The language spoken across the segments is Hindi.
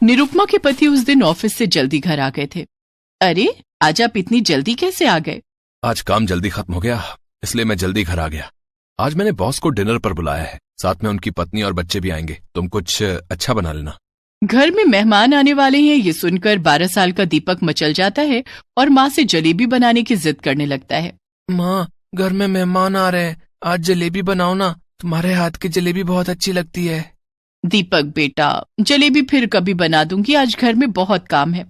निरुपमा के पति उस दिन ऑफिस से जल्दी घर आ गए थे। अरे, आज आप इतनी जल्दी कैसे आ गए? आज काम जल्दी खत्म हो गया, इसलिए मैं जल्दी घर आ गया। आज मैंने बॉस को डिनर पर बुलाया है, साथ में उनकी पत्नी और बच्चे भी आएंगे। तुम कुछ अच्छा बना लेना। घर में मेहमान आने वाले हैं, ये सुनकर 12 साल का दीपक मचल जाता है और माँ से जलेबी बनाने की जिद करने लगता है। माँ, घर में मेहमान आ रहे हैं, आज जलेबी बनाओ ना, तुम्हारे हाथ की जलेबी बहुत अच्छी लगती है। दीपक बेटा, जलेबी फिर कभी बना दूंगी, आज घर में बहुत काम है।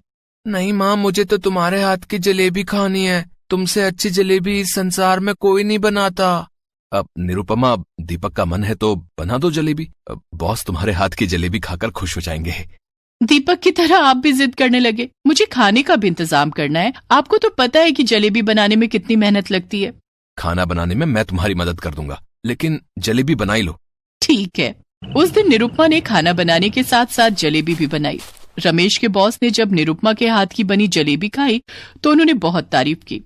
नहीं माँ, मुझे तो तुम्हारे हाथ की जलेबी खानी है। तुमसे अच्छी जलेबी इस संसार में कोई नहीं बनाता। अब निरुपमा, दीपक का मन है तो बना दो जलेबी। बॉस तुम्हारे हाथ की जलेबी खाकर खुश हो जाएंगे। दीपक की तरह आप भी जिद करने लगे। मुझे खाने का भी इंतजाम करना है। आपको तो पता है कि जलेबी बनाने में कितनी मेहनत लगती है। खाना बनाने में मैं तुम्हारी मदद कर दूंगा, लेकिन जलेबी बनाई लो। ठीक है। उस दिन निरुपमा ने खाना बनाने के साथ साथ जलेबी भी बनाई। रमेश के बॉस ने जब निरुपमा के हाथ की बनी जलेबी खाई तो उन्होंने बहुत तारीफ की।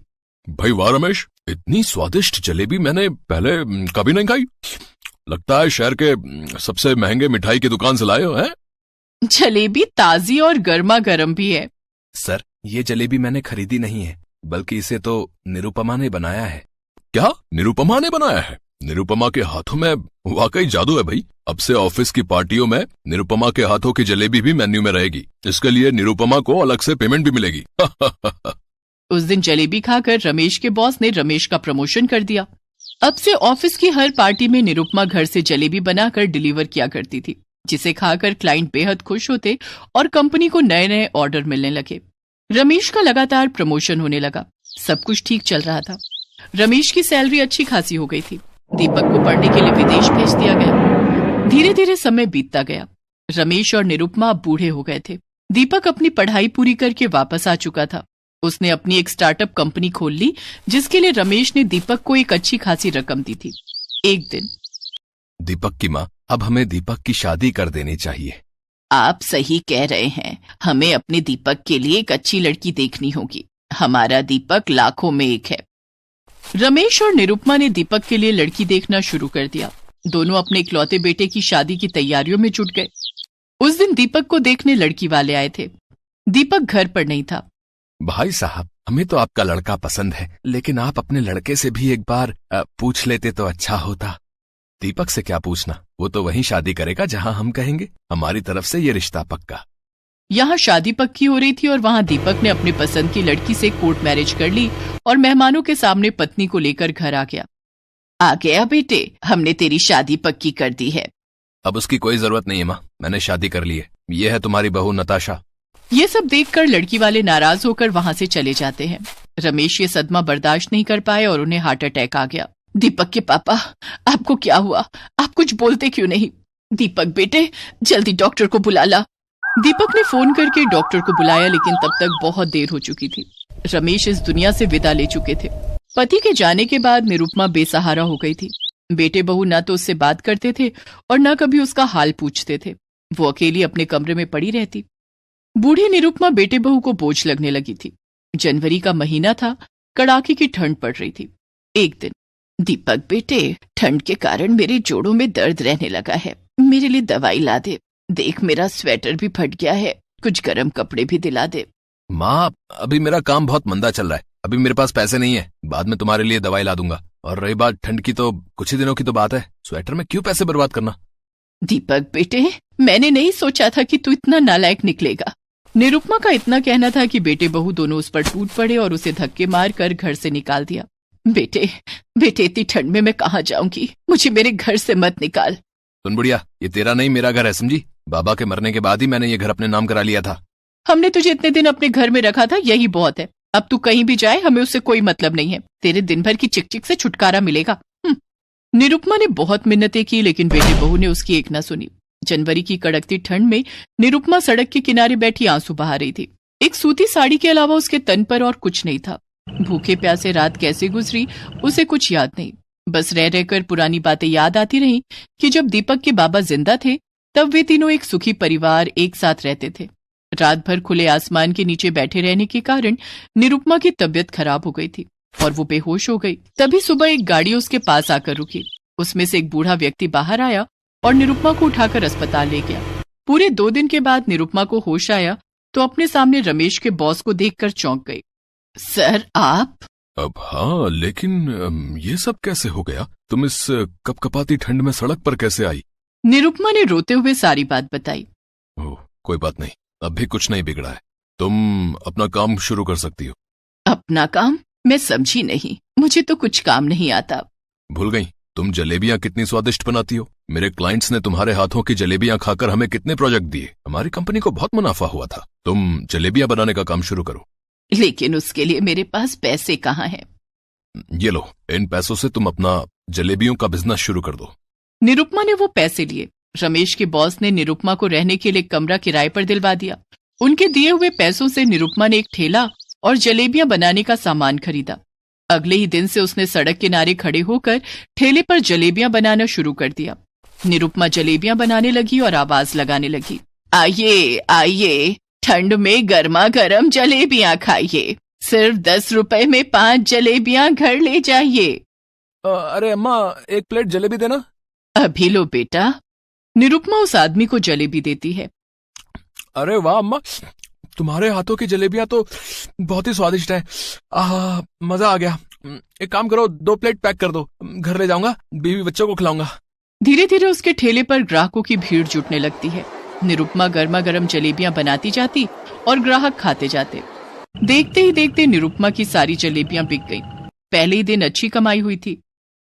भाई वाह रमेश, इतनी स्वादिष्ट जलेबी मैंने पहले कभी नहीं खाई। लगता है शहर के सबसे महंगे मिठाई की दुकान से लाए हो। हैं? जलेबी ताजी और गर्मा गर्म भी है। सर, ये जलेबी मैंने खरीदी नहीं है, बल्कि इसे तो निरुपमा ने बनाया है। क्या निरुपमा ने बनाया है? निरुपमा के हाथों में वाकई जादू है भाई। अब से ऑफिस की पार्टियों में निरुपमा के हाथों की जलेबी भी मेन्यू में रहेगी। इसके लिए निरुपमा को अलग से पेमेंट भी मिलेगी। उस दिन जलेबी खाकर रमेश के बॉस ने रमेश का प्रमोशन कर दिया। अब से ऑफिस की हर पार्टी में निरुपमा घर से जलेबी बनाकर डिलीवर किया करती थी, जिसे खाकर क्लाइंट बेहद खुश होते और कंपनी को नए नए ऑर्डर मिलने लगे। रमेश का लगातार प्रमोशन होने लगा। सब कुछ ठीक चल रहा था। रमेश की सैलरी अच्छी खासी हो गई थी। दीपक को पढ़ने के लिए विदेश भेज दिया गया। धीरे धीरे समय बीतता गया। रमेश और निरुपमा अब बूढ़े हो गए थे। दीपक अपनी पढ़ाई पूरी करके वापस आ चुका था। उसने अपनी एक स्टार्टअप कंपनी खोल ली, जिसके लिए रमेश ने दीपक को एक अच्छी खासी रकम दी थी। एक दिन, दीपक की माँ, अब हमें दीपक की शादी कर देनी चाहिए। आप सही कह रहे हैं। हमें अपने दीपक के लिए एक अच्छी लड़की देखनी होगी। हमारा दीपक लाखों में एक है। रमेश और निरुपमा ने दीपक के लिए लड़की देखना शुरू कर दिया। दोनों अपने इकलौते बेटे की शादी की तैयारियों में जुट गए। उस दिन दीपक को देखने लड़की वाले आए थे। दीपक घर पर नहीं था। भाई साहब, हमें तो आपका लड़का पसंद है, लेकिन आप अपने लड़के से भी एक बार पूछ लेते तो अच्छा होता। दीपक से क्या पूछना, वो तो वहीं शादी करेगा जहां हम कहेंगे। हमारी तरफ से ये रिश्ता पक्का। यहाँ शादी पक्की हो रही थी और वहाँ दीपक ने अपनी पसंद की लड़की से कोर्ट मैरिज कर ली और मेहमानों के सामने पत्नी को लेकर घर आ गया। आ गया बेटे, हमने तेरी शादी पक्की कर दी है। अब उसकी कोई जरूरत नहीं है माँ, मैंने शादी कर ली है। ये है तुम्हारी बहू नताशा। ये सब देखकर लड़की वाले नाराज होकर वहाँ से चले जाते हैं। रमेश ये सदमा बर्दाश्त नहीं कर पाए और उन्हें हार्ट अटैक आ गया। दीपक के पापा, आपको क्या हुआ? आप कुछ बोलते क्यों नहीं? दीपक बेटे, जल्दी डॉक्टर को बुला ला। दीपक ने फोन करके डॉक्टर को बुलाया, लेकिन तब तक बहुत देर हो चुकी थी। रमेश इस दुनिया से विदा ले चुके थे। पति के जाने के बाद निरुपमा बेसहारा हो गई थी। बेटे बहू न तो उससे बात करते थे और न कभी उसका हाल पूछते थे। वो अकेली अपने कमरे में पड़ी रहती। बूढ़ी निरुपमा बेटे बहू को बोझ लगने लगी थी। जनवरी का महीना था, कड़ाके की ठंड पड़ रही थी। एक दिन, दीपक बेटे, ठंड के कारण मेरे जोड़ों में दर्द रहने लगा है, मेरे लिए दवाई ला दे। देख, मेरा स्वेटर भी फट गया है, कुछ गर्म कपड़े भी दिला दे। माँ, अभी मेरा काम बहुत मंदा चल रहा है, अभी मेरे पास पैसे नहीं है। बाद में तुम्हारे लिए दवाई ला दूंगा। और रही बात ठंड की, तो कुछ ही दिनों की तो बात है, स्वेटर में क्यों पैसे बर्बाद करना। दीपक बेटे, मैंने नहीं सोचा था कि तू इतना नालायक निकलेगा। निरुपमा का इतना कहना था कि बेटे बहू दोनों उस पर टूट पड़े और उसे धक्के मार कर घर से निकाल दिया। बेटे बेटे, इतनी ठंड में मैं कहाँ जाऊंगी, मुझे मेरे घर से मत निकाल। सुन बुढ़िया, ये तेरा नहीं मेरा घर है, समझी? बाबा के मरने के बाद ही मैंने ये घर अपने नाम करा लिया था। हमने तुझे इतने दिन अपने घर में रखा था, यही बहुत है। अब तू कहीं भी जाए, हमें उससे कोई मतलब नहीं है। तेरे दिन भर की चिकचिक से छुटकारा मिलेगा। निरुपमा ने बहुत मिन्नतें की, लेकिन बेटे बहू ने उसकी एक न सुनी। जनवरी की कड़कती ठंड में निरुपमा सड़क के किनारे बैठी आंसू बहा रही थी। एक सूती साड़ी के अलावा उसके तन पर और कुछ नहीं था। भूखे प्यासे रात कैसे गुजरी उसे कुछ याद नहीं। बस रह रहकर पुरानी बातें याद आती रहीं कि जब दीपक के बाबा जिंदा थे तब वे तीनों एक सुखी परिवार एक साथ रहते थे। रात भर खुले आसमान के नीचे बैठे रहने के कारण निरुपमा की तबीयत खराब हो गई थी और वो बेहोश हो गई। तभी सुबह एक गाड़ी उसके पास आकर रुकी। उसमें से एक बूढ़ा व्यक्ति बाहर आया और निरुपमा को उठाकर अस्पताल ले गया। पूरे 2 दिन के बाद निरुपमा को होश आया तो अपने सामने रमेश के बॉस को देखकर चौंक गई। सर आप? अब हाँ, लेकिन ये सब कैसे हो गया? तुम इस कपकपाती ठंड में सड़क पर कैसे आई? निरुपमा ने रोते हुए सारी बात बताई। ओह, कोई बात नहीं, अब भी कुछ नहीं बिगड़ा है। तुम अपना काम शुरू कर सकती हो। अपना काम? मैं समझी नहीं, मुझे तो कुछ काम नहीं आता। भूल गई, तुम जलेबियां कितनी स्वादिष्ट बनाती हो। मेरे क्लाइंट्स ने तुम्हारे हाथों की जलेबियां खाकर हमें कितने प्रोजेक्ट दिए। हमारी कंपनी को बहुत मुनाफा हुआ था। तुम जलेबियां बनाने का काम शुरू करो। लेकिन उसके लिए मेरे पास पैसे कहाँ हैं? ये लो, इन पैसों से तुम अपना जलेबियों का बिजनेस शुरू कर दो। निरुपमा ने वो पैसे लिए। रमेश के बॉस ने निरुपमा को रहने के लिए कमरा किराए पर दिलवा दिया। उनके दिए हुए पैसों से निरुपमा ने एक ठेला और जलेबियां बनाने का सामान खरीदा। अगले ही दिन से उसने सड़क किनारे खड़े होकर ठेले पर जलेबियां बनाना शुरू कर दिया। निरुपमा जलेबियां बनाने लगी और आवाज लगाने लगी, आइए आइए, ठंड में गर्मा गर्म जलेबियां खाइए। सिर्फ 10 रुपए में 5 जलेबियां घर ले जाइए। अरे अम्मा, एक प्लेट जलेबी देना। अभी लो बेटा। निरुपमा उस आदमी को जलेबी देती है। अरे वाह अम्मा, तुम्हारे हाथों की जलेबियां तो बहुत ही स्वादिष्ट है। मजा आ गया। एक काम करो, 2 प्लेट पैक कर दो, घर ले जाऊंगा, बीवी बच्चों को खिलाऊंगा। धीरे धीरे उसके ठेले पर ग्राहकों की भीड़ जुटने लगती है। निरुपमा गर्मा गर्म जलेबियां बनाती जाती और ग्राहक खाते जाते। देखते ही देखते निरुपमा की सारी जलेबियां बिक गईं। पहले ही दिन अच्छी कमाई हुई थी।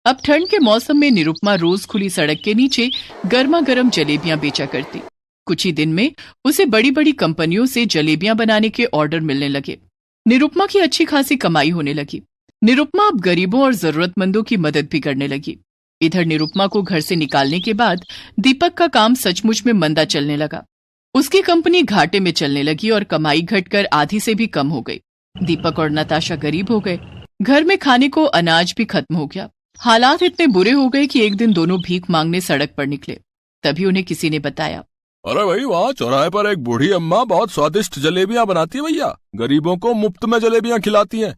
अब ठंड के मौसम में निरुपमा रोज खुली सड़क के नीचे गर्मा गर्म जलेबियां बेचा करती। कुछ ही दिन में उसे बड़ी बड़ी कंपनियों से जलेबियां बनाने के ऑर्डर मिलने लगे। निरुपमा की अच्छी खासी कमाई होने लगी। निरुपमा अब गरीबों और जरूरतमंदों की मदद भी करने लगी। इधर निरुपमा को घर से निकालने के बाद दीपक का काम सचमुच में मंदा चलने लगा। उसकी कंपनी घाटे में चलने लगी और कमाई घटकर आधी से भी कम हो गई। दीपक और नताशा गरीब हो गए। घर में खाने को अनाज भी खत्म हो गया। हालात इतने बुरे हो गए कि एक दिन दोनों भीख मांगने सड़क पर निकले। तभी उन्हें किसी ने बताया, अरे भाई, वहाँ चौराहे पर एक बूढ़ी अम्मा बहुत स्वादिष्ट जलेबियां बनाती है भैया। गरीबों को मुफ्त में जलेबियां खिलाती हैं।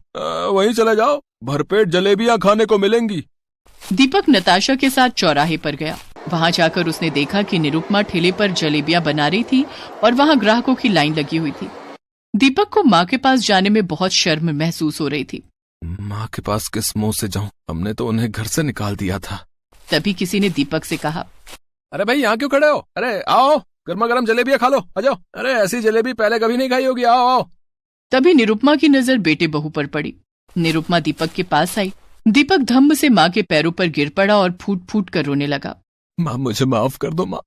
वहीं चले जाओ, भरपेट जलेबियां खाने को मिलेंगी। दीपक नताशा के साथ चौराहे पर गया। वहां जाकर उसने देखा कि निरुपमा ठेले पर जलेबियां बना रही थी और वहां ग्राहकों की लाइन लगी हुई थी। दीपक को माँ के पास जाने में बहुत शर्म महसूस हो रही थी। माँ के पास किस मुंह से जाऊं? हमने तो उन्हें घर से निकाल दिया था। तभी किसी ने दीपक से कहा, अरे भाई, यहाँ क्यों खड़े हो? अरे आओ, गर्मा गर्म जलेबियां खा लो, आ जाओ। अरे ऐसी जलेबी पहले कभी नहीं खाई होगी, आओ आओ। तभी निरुपमा की नजर बेटे बहू पर पड़ी। निरुपमा दीपक के पास आई। दीपक धम्म से माँ के पैरों पर गिर पड़ा और फूट फूट कर रोने लगा। माँ, मुझे माफ कर दो माँ।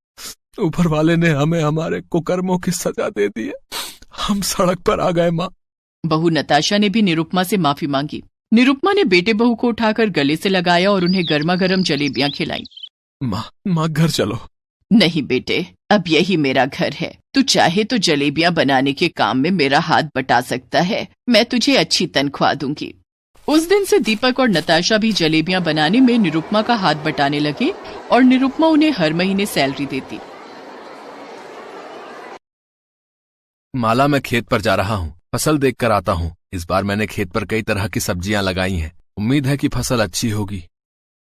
ऊपर वाले ने हमें हमारे कुकर्मों की सजा दे दी है। हम सड़क पर आ गए माँ। बहू नताशा ने भी निरुपमा से माफी मांगी। निरुपमा ने बेटे बहू को उठाकर गले से लगाया और उन्हें गर्मा गर्म जलेबियां खिलाई। माँ घर चलो। नहीं बेटे, अब यही मेरा घर है। तू चाहे तो जलेबियां बनाने के काम में मेरा हाथ बटा सकता है। मैं तुझे अच्छी तनख्वाह दूंगी। उस दिन से दीपक और नताशा भी जलेबियां बनाने में निरुपमा का हाथ बटाने लगे और निरुपमा उन्हें हर महीने सैलरी देती। माला, मैं खेत पर जा रहा हूँ, फसल देखकर आता हूँ। इस बार मैंने खेत पर कई तरह की सब्जियां लगाई हैं। उम्मीद है कि फसल अच्छी होगी।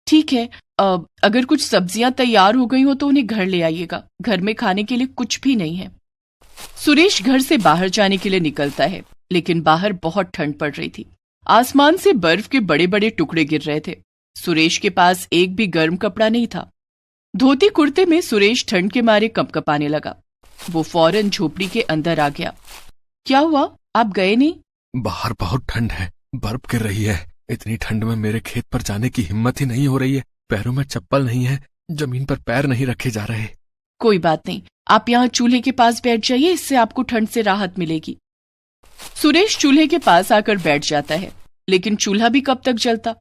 ठीक है, अगर कुछ सब्जियां तैयार हो गई हो तो उन्हें घर ले आइएगा। घर में खाने के लिए कुछ भी नहीं है। सुरेश घर से बाहर जाने के लिए निकलता है, लेकिन बाहर बहुत ठंड पड़ रही थी। आसमान से बर्फ के बड़े बड़े टुकड़े गिर रहे थे। सुरेश के पास एक भी गर्म कपड़ा नहीं था। धोती कुर्ते में सुरेश ठंड के मारे कपकपाने लगा। वो फौरन झोपड़ी के अंदर आ गया। क्या हुआ, आप गए नहीं? बाहर बहुत ठंड है, बर्फ गिर रही है। इतनी ठंड में मेरे खेत पर जाने की हिम्मत ही नहीं हो रही है। पैरों में चप्पल नहीं है, जमीन पर पैर नहीं रखे जा रहे। कोई बात नहीं, आप यहाँ चूल्हे के पास बैठ जाइए, इससे आपको ठंड से राहत मिलेगी। सुरेश चूल्हे के पास आकर बैठ जाता है, लेकिन चूल्हा भी कब तक जलता।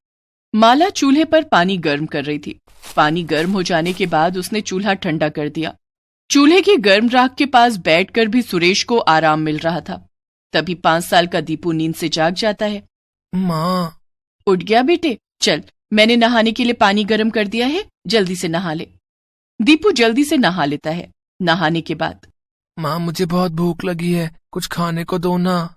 माला चूल्हे पर पानी गर्म कर रही थी। पानी गर्म हो जाने के बाद उसने चूल्हा ठंडा कर दिया। चूल्हे की गर्म राख के पास बैठकर भी सुरेश को आराम मिल रहा था। तभी 5 साल का दीपू नींद से जाग जाता है। माँ, उठ गया बेटे? चल, मैंने नहाने के लिए पानी गर्म कर दिया है, जल्दी से नहा ले। दीपू जल्दी से नहा लेता है। नहाने के बाद, माँ मुझे बहुत भूख लगी है, कुछ खाने को दो ना।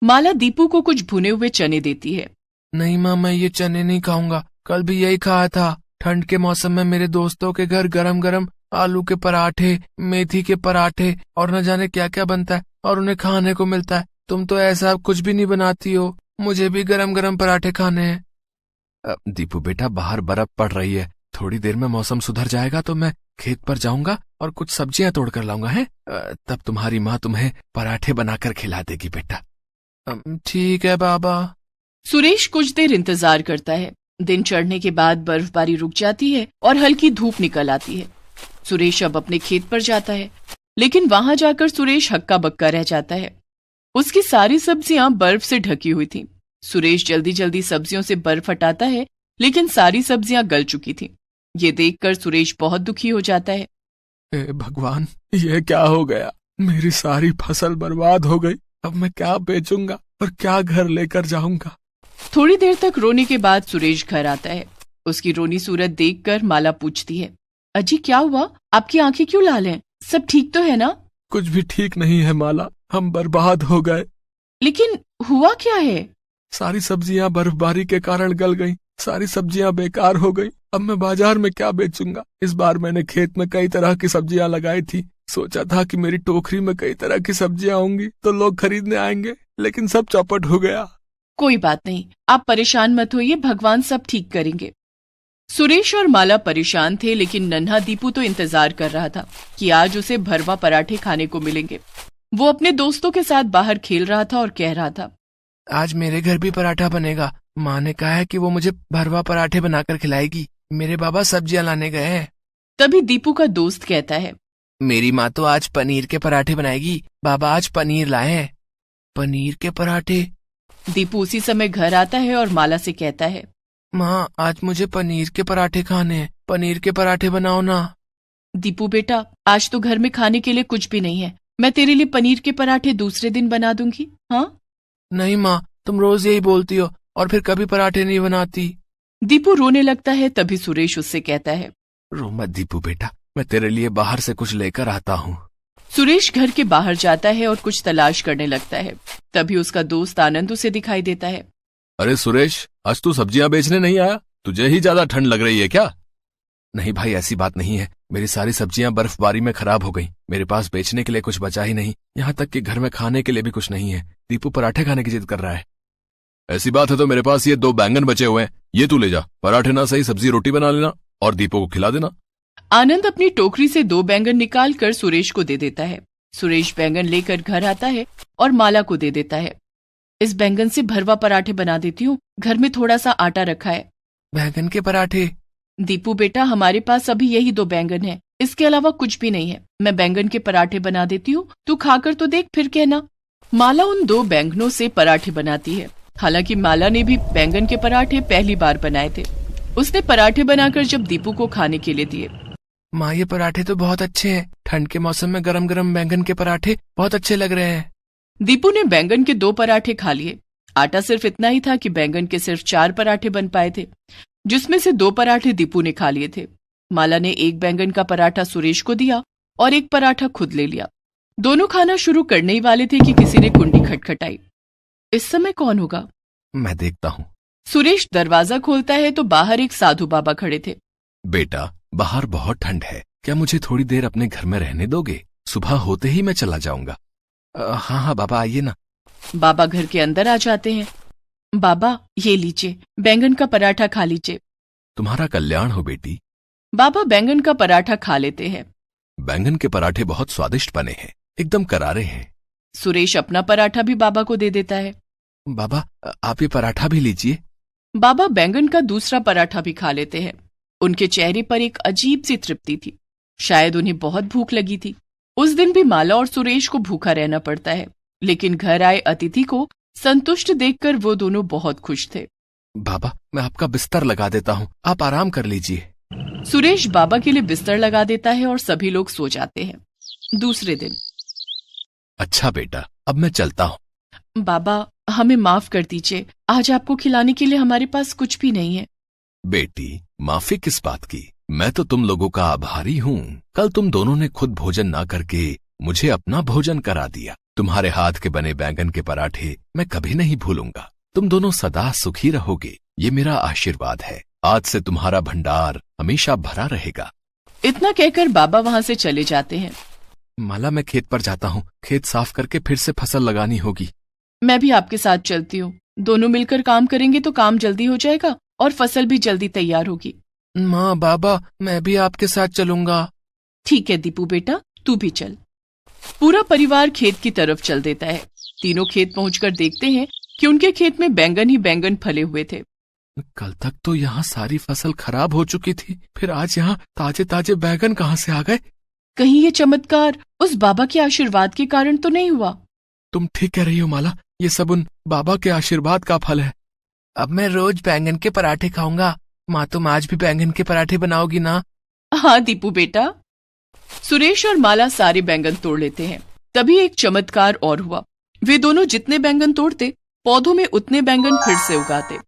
माला दीपू को कुछ भुने हुए चने देती है। नहीं माँ, मैं ये चने नहीं खाऊंगा, कल भी यही खाया था। ठंड के मौसम में मेरे दोस्तों के घर गरम गरम आलू के पराठे, मेथी के पराठे और न जाने क्या क्या बनता है और उन्हें खाने को मिलता है। तुम तो ऐसा कुछ भी नहीं बनाती हो। मुझे भी गरम गरम पराठे खाने हैं। दीपू बेटा, बाहर बर्फ पड़ रही है, थोड़ी देर में मौसम सुधर जाएगा तो मैं खेत पर जाऊंगा और कुछ सब्जियां तोड़ कर लाऊंगा है। तब तुम्हारी माँ तुम्हें पराठे बनाकर खिला देगी बेटा। ठीक है बाबा। सुरेश कुछ देर इंतजार करता है। दिन चढ़ने के बाद बर्फबारी रुक जाती है और हल्की धूप निकल आती है। सुरेश अब अपने खेत पर जाता है, लेकिन वहां जाकर सुरेश हक्का बक्का रह जाता है। उसकी सारी सब्जियां बर्फ से ढकी हुई थीं। सुरेश जल्दी जल्दी सब्जियों से बर्फ हटाता है, लेकिन सारी सब्जियां गल चुकी थीं। ये देखकर सुरेश बहुत दुखी हो जाता है। भगवान, ये क्या हो गया? मेरी सारी फसल बर्बाद हो गई। अब मैं क्या बेचूंगा और क्या घर लेकर जाऊंगा? थोड़ी देर तक रोने के बाद सुरेश घर आता है। उसकी रोनी सूरत देखकर माला पूछती है, अजी क्या हुआ? आपकी आंखें क्यों लाल हैं? सब ठीक तो है ना? कुछ भी ठीक नहीं है माला, हम बर्बाद हो गए। लेकिन हुआ क्या है? सारी सब्जियां बर्फबारी के कारण गल गईं, सारी सब्जियां बेकार हो गई। अब मैं बाजार में क्या बेचूंगा? इस बार मैंने खेत में कई तरह की सब्जियां लगाई थी। सोचा था कि मेरी टोकरी में कई तरह की सब्जियां होंगी तो लोग खरीदने आएंगे, लेकिन सब चौपट हो गया। कोई बात नहीं, आप परेशान मत होइए, भगवान सब ठीक करेंगे। सुरेश और माला परेशान थे, लेकिन नन्हा दीपू तो इंतजार कर रहा था कि आज उसे भरवा पराठे खाने को मिलेंगे। वो अपने दोस्तों के साथ बाहर खेल रहा था और कह रहा था, आज मेरे घर भी पराठा बनेगा। माँ ने कहा है कि वो मुझे भरवा पराठे बनाकर खिलाएगी। मेरे बाबा सब्जियां लाने गए हैं। तभी दीपू का दोस्त कहता है, मेरी माँ तो आज पनीर के पराठे बनाएगी। बाबा आज पनीर लाए हैं। पनीर के पराठे? दीपू उसी समय घर आता है और माला से कहता है, माँ आज मुझे पनीर के पराठे खाने हैं, पनीर के पराठे बनाओ ना। दीपू बेटा, आज तो घर में खाने के लिए कुछ भी नहीं है। मैं तेरे लिए पनीर के पराठे दूसरे दिन बना दूंगी। हाँ? नहीं माँ, तुम रोज यही बोलती हो और फिर कभी पराठे नहीं बनाती। दीपू रोने लगता है। तभी सुरेश उससे कहता है, रो मत दीपू बेटा, मैं तेरे लिए बाहर से कुछ लेकर आता हूँ। सुरेश घर के बाहर जाता है और कुछ तलाश करने लगता है। तभी उसका दोस्त आनंद उसे दिखाई देता है। अरे सुरेश, आज तू सब्जियां बेचने नहीं आया? तुझे ही ज्यादा ठंड लग रही है क्या? नहीं भाई, ऐसी बात नहीं है। मेरी सारी सब्जियां बर्फबारी में खराब हो गई। मेरे पास बेचने के लिए कुछ बचा ही नहीं। यहाँ तक कि घर में खाने के लिए भी कुछ नहीं है। दीपू पराठे खाने की जिद कर रहा है। ऐसी बात है तो मेरे पास ये 2 बैंगन बचे हुए हैं, ये तू ले जा। पराठे ना सही सब्जी रोटी बना लेना और दीपू को खिला देना। आनंद अपनी टोकरी से 2 बैंगन निकाल कर सुरेश को दे देता है। सुरेश बैंगन लेकर घर आता है और माला को दे देता है। इस बैंगन से भरवा पराठे बना देती हूँ, घर में थोड़ा सा आटा रखा है। बैंगन के पराठे? दीपू बेटा, हमारे पास अभी यही 2 बैंगन है, इसके अलावा कुछ भी नहीं है। मैं बैंगन के पराठे बना देती हूँ, तू खाकर तो देख फिर कहना। माला उन 2 बैंगनों से पराठे बनाती है। हालांकि माला ने भी बैंगन के पराठे पहली बार बनाए थे। उसने पराठे बनाकर जब दीपू को खाने के लिए दिए। माँ, ये पराठे तो बहुत अच्छे हैं। ठंड के मौसम में गरम गरम बैंगन के पराठे बहुत अच्छे लग रहे हैं। दीपू ने बैंगन के 2 पराठे खा लिए। आटा सिर्फ इतना ही था कि बैंगन के सिर्फ 4 पराठे बन पाए थे, जिसमें से 2 पराठे दीपू ने खा लिए थे। माला ने 1 बैंगन का पराठा सुरेश को दिया और 1 पराठा खुद ले लिया। दोनों खाना शुरू करने ही वाले थे कि किसी ने कुंडी खटखटाई। इस समय कौन होगा? मैं देखता हूँ। सुरेश दरवाजा खोलता है तो बाहर एक साधु बाबा खड़े थे। बेटा, बाहर बहुत ठंड है, क्या मुझे थोड़ी देर अपने घर में रहने दोगे? सुबह होते ही मैं चला जाऊंगा। हाँ हाँ बाबा, आइए ना। बाबा घर के अंदर आ जाते हैं। बाबा ये लीजिए, बैंगन का पराठा खा लीजिए। तुम्हारा कल्याण हो बेटी। बाबा बैंगन का पराठा खा लेते हैं। बैंगन के पराठे बहुत स्वादिष्ट बने हैं, एकदम करारे हैं। सुरेश अपना पराठा भी बाबा को दे देता है। बाबा, आप ये पराठा भी लीजिए। बाबा बैंगन का दूसरा पराठा भी खा लेते हैं। उनके चेहरे पर एक अजीब सी तृप्ति थी। शायद उन्हें बहुत भूख लगी थी। उस दिन भी माला और सुरेश को भूखा रहना पड़ता है, लेकिन घर आए अतिथि को संतुष्ट देखकर वो दोनों बहुत खुश थे। बाबा, मैं आपका बिस्तर लगा देता हूँ, आप आराम कर लीजिए। सुरेश बाबा के लिए बिस्तर लगा देता है और सभी लोग सो जाते हैं। दूसरे दिन। अच्छा बेटा, अब मैं चलता हूँ। बाबा हमें माफ कर दीजिए, आज आपको खिलाने के लिए हमारे पास कुछ भी नहीं है। बेटी, माफी किस बात की? मैं तो तुम लोगों का आभारी हूँ। कल तुम दोनों ने खुद भोजन ना करके मुझे अपना भोजन करा दिया। तुम्हारे हाथ के बने बैंगन के पराठे मैं कभी नहीं भूलूंगा। तुम दोनों सदा सुखी रहोगे, ये मेरा आशीर्वाद है। आज से तुम्हारा भंडार हमेशा भरा रहेगा। इतना कहकर बाबा वहां से चले जाते हैं। माला, मैं खेत पर जाता हूँ, खेत साफ करके फिर से फसल लगानी होगी। मैं भी आपके साथ चलती हूँ, दोनों मिलकर काम करेंगे तो काम जल्दी हो जाएगा और फसल भी जल्दी तैयार होगी। माँ, बाबा, मैं भी आपके साथ चलूंगा। ठीक है दीपू बेटा, तू भी चल। पूरा परिवार खेत की तरफ चल देता है। तीनों खेत पहुंचकर देखते हैं कि उनके खेत में बैंगन ही बैंगन फले हुए थे। कल तक तो यहाँ सारी फसल खराब हो चुकी थी, फिर आज यहाँ ताजे ताजे बैंगन कहाँ से आ गए? कहीं ये चमत्कार उस बाबा के आशीर्वाद के कारण तो नहीं हुआ? तुम ठीक कह रही हो माला, ये सब उन बाबा के आशीर्वाद का फल है। अब मैं रोज बैंगन के पराठे खाऊंगा। माँ, तुम आज भी बैंगन के पराठे बनाओगी ना? हाँ दीपू बेटा। सुरेश और माला सारे बैंगन तोड़ लेते हैं। तभी एक चमत्कार और हुआ। वे दोनों जितने बैंगन तोड़ते, पौधों में उतने बैंगन फिर से उगाते।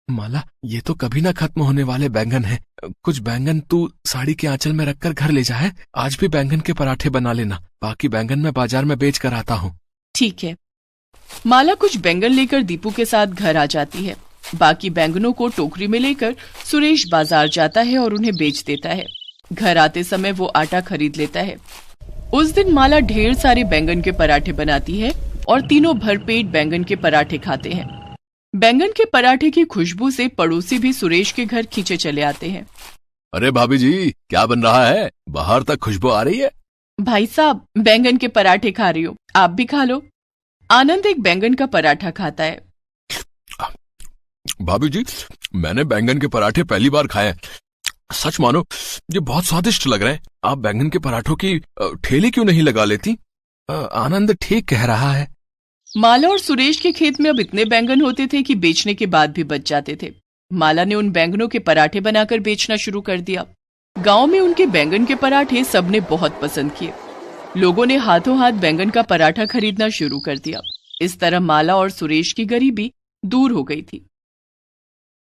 माला, ये तो कभी ना खत्म होने वाले बैंगन हैं। कुछ बैंगन तू साड़ी के आंचल में रखकर घर ले जाए। आज भी बैंगन के पराठे बना लेना, बाकी बैंगन मैं बाजार में बेच कर आता हूँ। ठीक है। माला कुछ बैंगन लेकर दीपू के साथ घर आ जाती है। बाकी बैंगनों को टोकरी में लेकर सुरेश बाजार जाता है और उन्हें बेच देता है। घर आते समय वो आटा खरीद लेता है। उस दिन माला ढेर सारे बैंगन के पराठे बनाती है और तीनों भरपेट बैंगन के पराठे खाते हैं। बैंगन के पराठे की खुशबू से पड़ोसी भी सुरेश के घर खींचे चले आते हैं। अरे भाभी जी, क्या बन रहा है? बाहर तक खुशबू आ रही है। भाई साहब, बैंगन के पराठे खा रही हो, आप भी खा लो। आनंद एक बैंगन का पराठा खाता है। भाभी जी, मैंने बैंगन के पराठे पहली बार खाए। सच मानो, ये बहुत स्वादिष्ट लग रहे हैं। आप बैंगन के पराठों की ठेली क्यों नहीं लगा लेती? आनंद ठीक कह रहा है। माला और सुरेश के खेत में अब इतने बैंगन होते थे कि बेचने के बाद भी बच जाते थे। माला ने उन बैंगनों के पराठे बनाकर बेचना शुरू कर दिया। गांव में उनके बैंगन के पराठे सबने बहुत पसंद किए। लोगों ने हाथों हाथ बैंगन का पराठा खरीदना शुरू कर दिया। इस तरह माला और सुरेश की गरीबी दूर हो गई थी।